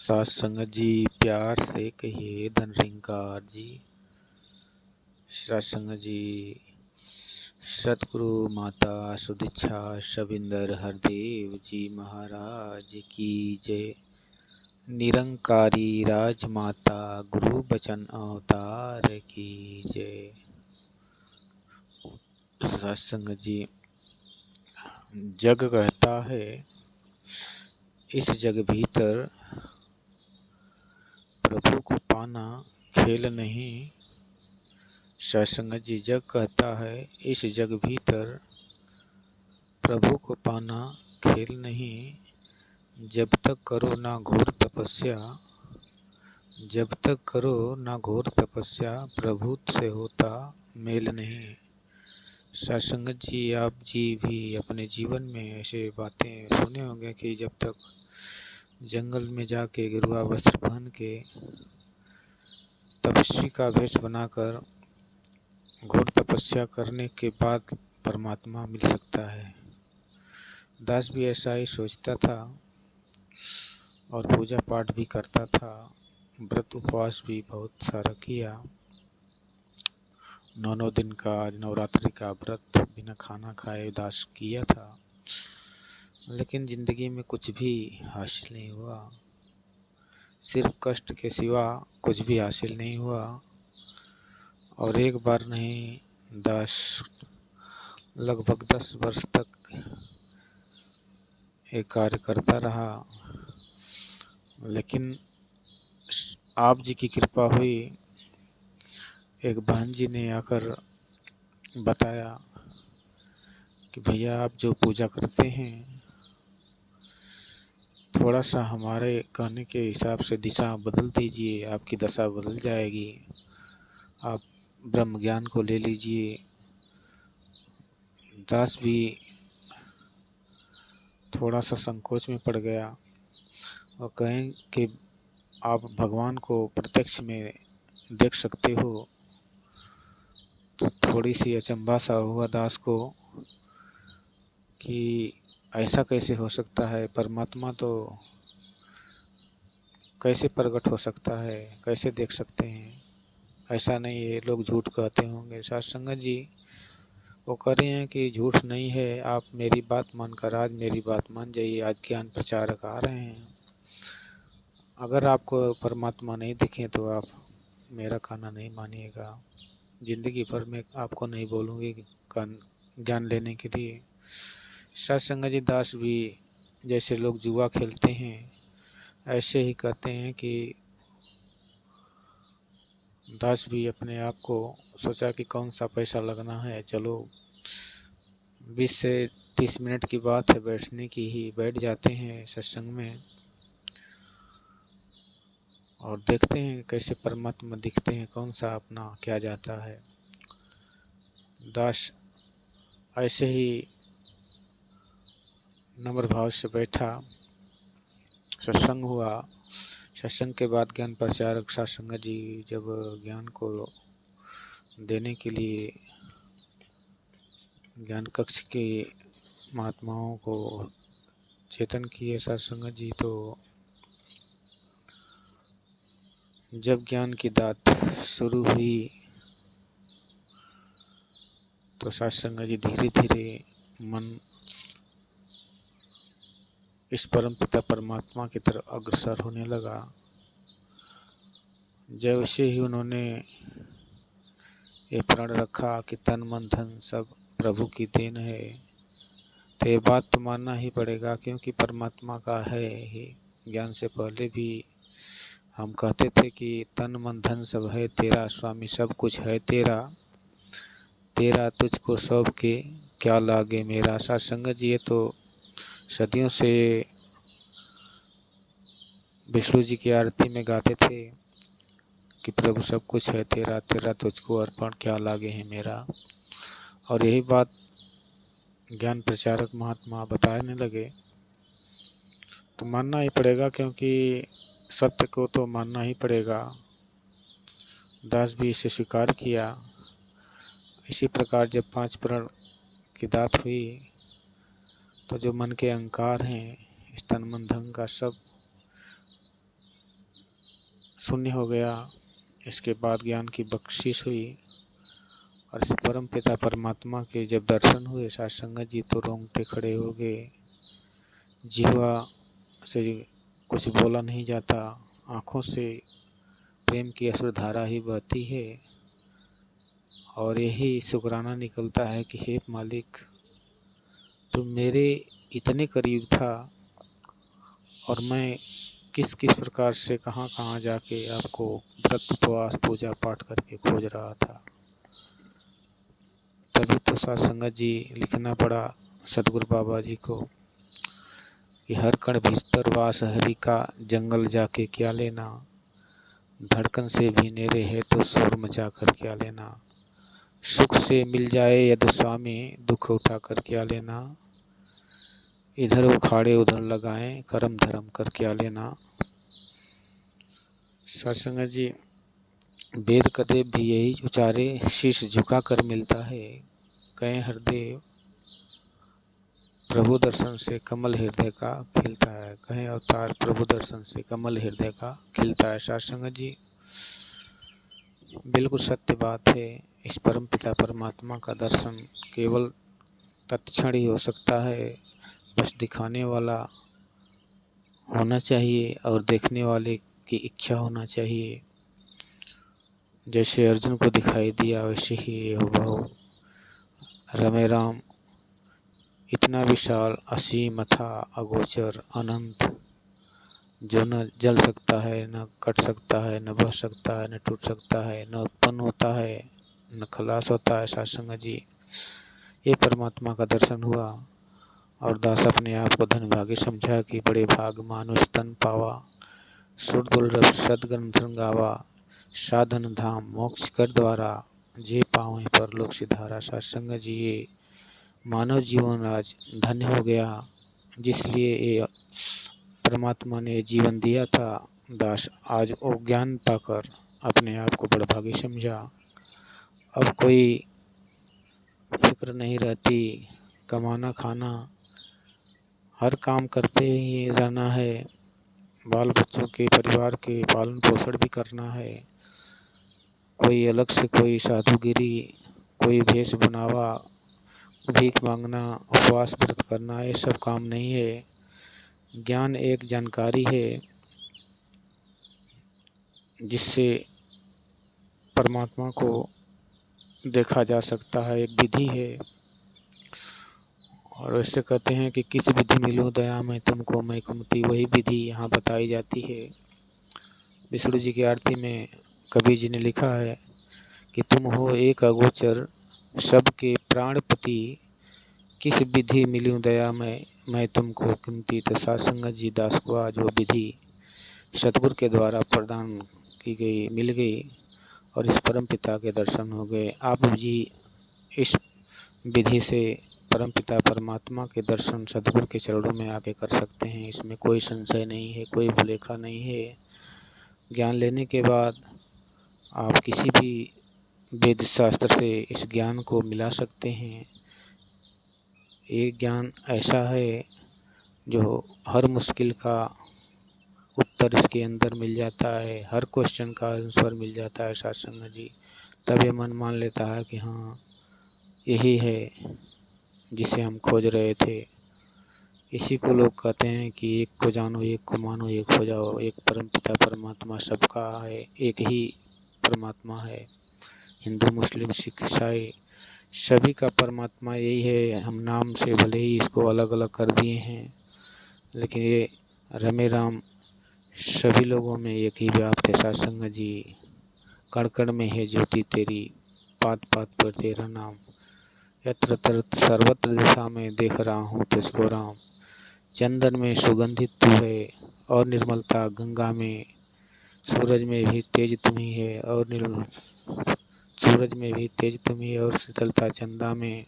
साथ संगत जी प्यार से कहिए धनरिंकार जी। साथ संगत जी सतगुरु माता सुदीक्षा शबिंदर हरदेव जी महाराज की जय। निरंकारी राजमाता गुरु बचन अवतार की जय। साथ संगत जी जग कहता है इस जग भीतर प्रभु को पाना खेल नहीं। सत्संग जी जग कहता है इस जग भीतर प्रभु को पाना खेल नहीं। जब तक करो ना घोर तपस्या, जब तक करो ना घोर तपस्या प्रभु से होता मेल नहीं। सत्संग जी आप जी भी अपने जीवन में ऐसे बातें सुने होंगे कि जब तक जंगल में जाके गिरुआ वस्त्र पहन के तपस्वी का वेश बनाकर घोर तपस्या करने के बाद परमात्मा मिल सकता है। दास भी ऐसा ही सोचता था और पूजा पाठ भी करता था, व्रत उपवास भी बहुत सारा किया। 9 दिन का नवरात्रि का व्रत बिना खाना खाए दास किया था, लेकिन जिंदगी में कुछ भी हासिल नहीं हुआ। सिर्फ कष्ट के सिवा कुछ भी हासिल नहीं हुआ। और एक बार नहीं लगभग 10 वर्ष तक एक कार्य करता रहा, लेकिन आप जी की कृपा हुई। एक बहन जी ने आकर बताया कि भैया आप जो पूजा करते हैं थोड़ा सा हमारे कहने के हिसाब से दिशा बदल दीजिए, आपकी दशा बदल जाएगी। आप ब्रह्म ज्ञान को ले लीजिए। दास भी थोड़ा सा संकोच में पड़ गया और कहें कि आप भगवान को प्रत्यक्ष में देख सकते हो। तो थोड़ी सी अचंभा सा हुआ दास को कि ऐसा कैसे हो सकता है, परमात्मा तो कैसे प्रकट हो सकता है, कैसे देख सकते हैं। ऐसा नहीं है, लोग झूठ कहते होंगे। सत्संग जी वो कह रहे हैं कि झूठ नहीं है, आप मेरी बात मानकर आज मेरी बात मान जाइए। आज ज्ञान प्रचारक आ रहे हैं, अगर आपको परमात्मा नहीं दिखे तो आप मेरा कहना नहीं मानिएगा। जिंदगी भर में आपको नहीं बोलूँगी ज्ञान लेने के लिए। सत्संग जी दास भी जैसे लोग जुआ खेलते हैं ऐसे ही कहते हैं कि दास भी अपने आप को सोचा कि कौन सा पैसा लगना है, चलो 20 से 30 मिनट की बात है, बैठने की ही बैठ जाते हैं सत्संग में और देखते हैं कैसे परमात्मा दिखते हैं, कौन सा अपना क्या जाता है। दास ऐसे ही नम्र भाव से बैठा, सत्संग हुआ। सत्संग के बाद ज्ञान प्रचारक सत्संग जी जब ज्ञान को देने के लिए ज्ञान कक्ष के महात्माओं को चेतन किए सत्संग जी, तो जब ज्ञान की दात शुरू हुई तो सत्संग जी धीरे धीरे मन इस परम पिता परमात्मा की तरफ अग्रसर होने लगा। जैसे ही उन्होंने ये प्रण रखा कि तन मन धन सब प्रभु की देन है, तो ये बात तो मानना ही पड़ेगा, क्योंकि परमात्मा का है ही। ज्ञान से पहले भी हम कहते थे कि तन मन धन सब है तेरा स्वामी, सब कुछ है तेरा, तेरा तुझको सौंप के क्या लागे मेरा। सत्संग जी ये तो सदियों से विष्णु जी की आरती में गाते थे कि प्रभु सब कुछ है तेरा, तेरा तुझको अर्पण क्या लागे है मेरा। और यही बात ज्ञान प्रचारक महात्मा बताने लगे तो मानना ही पड़ेगा, क्योंकि सत्य को तो मानना ही पड़ेगा। दास भी इसे स्वीकार किया। इसी प्रकार जब 5 प्रण की दात हुई तो जो मन के अहंकार हैं, इस तन मन धन का सब शून्य हो गया। इसके बाद ज्ञान की बख्शिश हुई और इस परम पिता परमात्मा के जब दर्शन हुए साथ संगत जी तो रोंगटे खड़े हो गए। जीवा से कुछ बोला नहीं जाता, आँखों से प्रेम की अश्रुधारा ही बहती है और यही शुक्राना निकलता है कि हे मालिक, तुम मेरे इतने करीब था और मैं किस किस प्रकार से कहाँ कहाँ जाके आपको व्रत उपवास पूजा पाठ करके खोज रहा था। तभी तो साथ संगत जी लिखना पड़ा सतगुरु बाबा जी को कि हर कण भीतर वास हरि का, जंगल जाके क्या लेना, धड़कन से भी नेरे है तो शोर मचा कर क्या लेना, सुख से मिल जाए यदि स्वामी, दुख उठा कर क्या लेना, इधर उखाड़े उधर लगाएं, कर्म धर्म कर क्या लेना। सत्संग जी वेद कदे भी यही उचारे, शीश झुका कर मिलता है, कहें हृदय प्रभु दर्शन से कमल हृदय का खिलता है, कहें अवतार प्रभु दर्शन से कमल हृदय का खिलता है। सत्संग जी बिल्कुल सत्य बात है। इस परम पिता परमात्मा का दर्शन केवल तत्क्षण ही हो सकता है। बस दिखाने वाला होना चाहिए और देखने वाले की इच्छा होना चाहिए। जैसे अर्जुन को दिखाई दिया वैसे ही ये हुबहू रमे राम इतना विशाल असीम था, अगोचर अनंत, जो न जल सकता है, न कट सकता है, न बह सकता है, न टूट सकता है, न उत्पन्न होता है, न खलास होता है। सत्संग जी ये परमात्मा का दर्शन हुआ और दास अपने आप को धनभागी समझा कि बड़े भाग मानुष तन पावा, सुर दुर्लभ सदग्रंथन गावा, साधन धाम मोक्ष कर द्वारा, जे पावें परलोक सिधारा। सत्संग जी ये मानव जीवन आज धन्य हो गया, जिसलिए ये परमात्मा ने जीवन दिया था। दास आज वो ज्ञान पाकर अपने आप को बड़भागी समझा। अब कोई फिक्र नहीं रहती, कमाना खाना हर काम करते ही रहना है, बाल बच्चों के परिवार के पालन पोषण भी करना है। कोई अलग से कोई साधुगिरी, कोई भेष बनावा, भीख मांगना, उपवास व्रत करना, ये सब काम नहीं है। ज्ञान एक जानकारी है जिससे परमात्मा को देखा जा सकता है, एक विधि है। और वैसे कहते हैं कि किस विधि मिलो दया में तुमको मैं कुमति, वही विधि यहाँ बताई जाती है। विष्णु जी की आरती में कबीर जी ने लिखा है कि तुम हो एक अगोचर सबके प्राणपति, किस विधि मिलूं दया में मैं तुमको कुमति। तो सत्संग जी दास को आज वो विधि सतगुरु के द्वारा प्रदान की गई, मिल गई और इस परम पिता के दर्शन हो गए। आप जी इस विधि से परम पिता परमात्मा के दर्शन सतगुरु के चरणों में आके कर सकते हैं, इसमें कोई संशय नहीं है, कोई भुलेखा नहीं है। ज्ञान लेने के बाद आप किसी भी वेद शास्त्र से इस ज्ञान को मिला सकते हैं। ये ज्ञान ऐसा है जो हर मुश्किल का उत्तर इसके अंदर मिल जाता है, हर क्वेश्चन का आंसर मिल जाता है। सत्संग जी तब ये मन मान लेता है कि हाँ यही है जिसे हम खोज रहे थे। इसी को लोग कहते हैं कि एक को जानो, एक को मानो, एक हो जाओ। एक परम पिता परमात्मा सबका है, एक ही परमात्मा है। हिंदू मुस्लिम सिख ईसाई सभी का परमात्मा यही है। हम नाम से भले ही इसको अलग अलग कर दिए हैं, लेकिन ये रमे राम सभी लोगों में एक ही व्याप्त है। सत्संग जी कण कण में है ज्योति तेरी, पात पात पर तेरा नाम, यत्र तत्र सर्वत्र दिशा में देख रहा हूँ तुझको राम। चंदन में सुगंधित तू है और निर्मलता गंगा में, सूरज में भी तेज तुम ही है और सूरज में भी तेज तुम ही है और शीतलता चंदा में।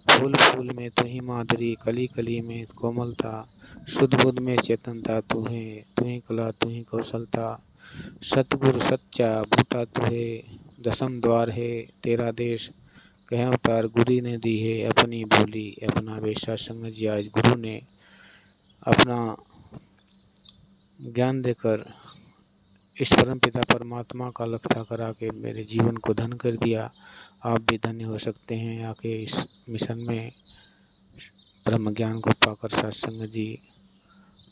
फूल फूल में तू ही माधुरी, कली कली में कोमलता, शुद्ध बुद्ध में चेतनता तू है, तू ही कला तू ही कौशलता। सतगुरु सच्चा बूटा तू है, दसम द्वार है तेरा देश, कह अवतार गुरु ने दी है अपनी बोली अपना वेश। सत्संग जी आज गुरु ने अपना ज्ञान देकर इस परमपिता परमात्मा का लखता करा के मेरे जीवन को धन्य कर दिया। आप भी धन्य हो सकते हैं आके इस मिशन में ब्रह्म ज्ञान को पाकर। सत्संग जी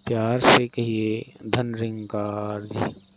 प्यार से कहिए धन रिंकार जी।